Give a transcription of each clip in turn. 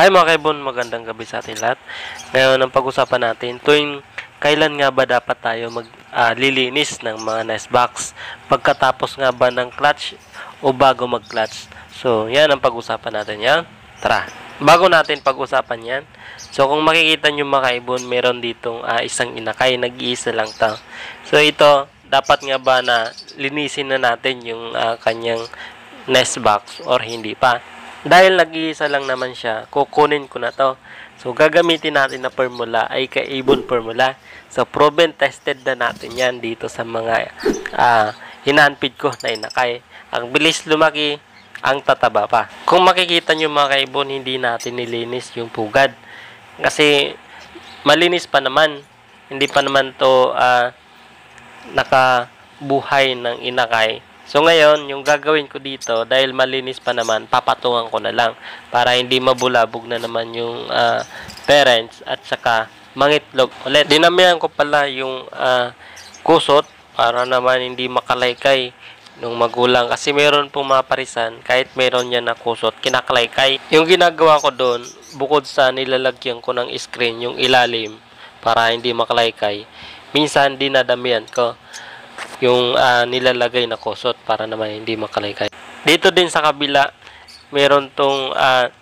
Hi mga kaibon, magandang gabi sa atin lahat. Ngayon ang pag-usapan natin, tuwing kailan nga ba dapat tayo maglilinis ng mga nest box? Pagkatapos nga ba ng clutch o bago mag-clutch? So, yan ang pag-usapan natin yan. Tara, bago natin pag-usapan yan. So, kung makikita nyo mga kaibon, meron ditong isang inakay, nag-iisa lang to. So, ito, dapat nga ba na linisin na natin yung kanyang nest box or hindi pa? Dahil nag-iisa lang naman siya, kukunin ko na to. So, gagamitin natin na formula ay Ka-Ibon formula. So, proven tested na natin yan dito sa mga hinanpid ko na inakay. Ang bilis lumaki, ang tataba pa. Kung makikita nyo mga kaibon, hindi natin nilinis yung pugad. Kasi, malinis pa naman. Hindi pa naman to nakabuhay ng inakay. So ngayon, yung gagawin ko dito, dahil malinis pa naman, papatungan ko na lang para hindi mabulabog na naman yung parents at saka mangitlog ulit. Dinamihan ko pala yung kusot para naman hindi makalaykay nung magulang. Kasi meron pong mga parisan, kahit meron yan na kusot, kinakalaykay. Yung ginagawa ko doon, bukod sa nilalagyan ko ng screen, yung ilalim, para hindi makalaykay, minsan dinadamihan ko yung nilalagay na kusot para naman hindi makalaykay. Dito din sa kabila, meron tong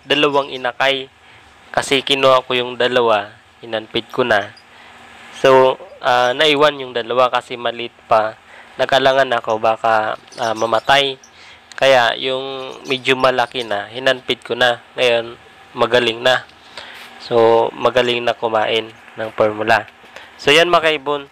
dalawang inakay. Kasi kinuha ko yung dalawa, inanpid ko na. So, naiwan yung dalawa kasi maliit pa. Nakalangan ako baka mamatay. Kaya yung medyo malaki na, hinanpid ko na. Ngayon, magaling na. So, magaling na kumain ng formula. So, yan mga kaibon.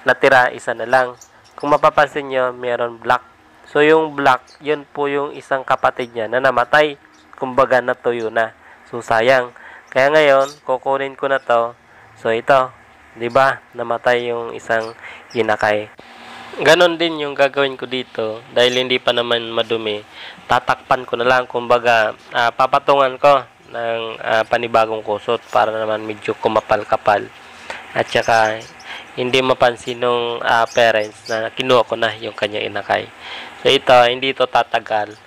Natira, isa na lang. Kung mapapansin nyo, meron black. So, yung black, yun po yung isang kapatid niya na namatay. Kumbaga, natuyo na. So, sayang. Kaya ngayon, kukunin ko na to. So, ito. 'Di ba? Namatay yung isang inakay. Ganon din yung gagawin ko dito. Dahil hindi pa naman madumi. Tatakpan ko na lang. Kumbaga, papatungan ko ng panibagong kusot para naman medyo kumapal-kapal. At saka, hindi mapansin ng parents na kinuha ko na yung kanyang inakay. So ito, hindi ito tatagal.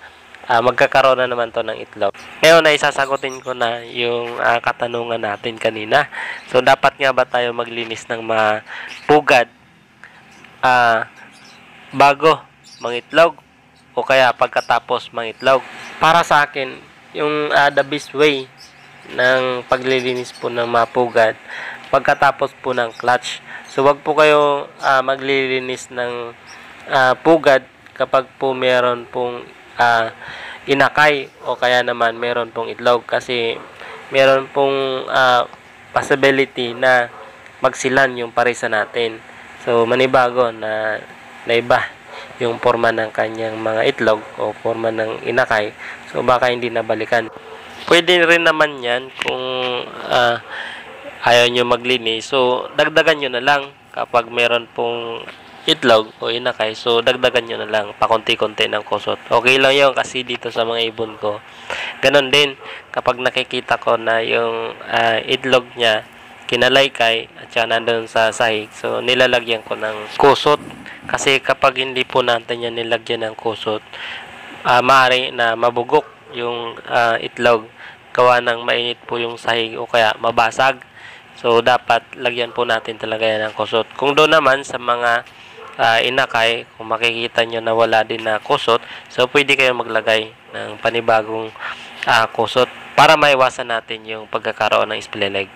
Magkakaroon na naman to ng itlog. Ngayon ay sasagutin ko na yung katanungan natin kanina. So dapat nga ba tayo maglinis ng mga pugad bago mangitlog o kaya pagkatapos mangitlog? Para sa akin, yung the best way ng paglilinis po ng mga pugad pagkatapos po ng clutch. So, wag po kayo maglilinis ng pugad kapag po meron pong inakay o kaya naman meron pong itlog. Kasi meron pong possibility na magsilan yung parisa natin. So, manibago na iba yung forma ng kanyang mga itlog o forma ng inakay. So, baka hindi nabalikan. Pwede rin naman yan kung ayaw nyo maglinis. So, dagdagan nyo na lang kapag meron pong itlog o inakay. So, dagdagan nyo na lang pakunti-kunti ng kusot. Okay lang yun kasi dito sa mga ibon ko. Ganon din kapag nakikita ko na yung itlog niya kinalaykay at saka nandun sa sahig. So, nilalagyan ko ng kusot. Kasi kapag hindi po natin yan nilagyan ng kusot, maaari na mabugok yung itlog. Gawa ng mainit po yung sahig o kaya mabasag. So, dapat lagyan po natin talaga yan ng kusot. Kung doon naman sa mga inakay, kung makikita nyo na wala din na kusot, so pwede kayo maglagay ng panibagong kusot para maiwasan natin yung pagkakaroon ng split leg.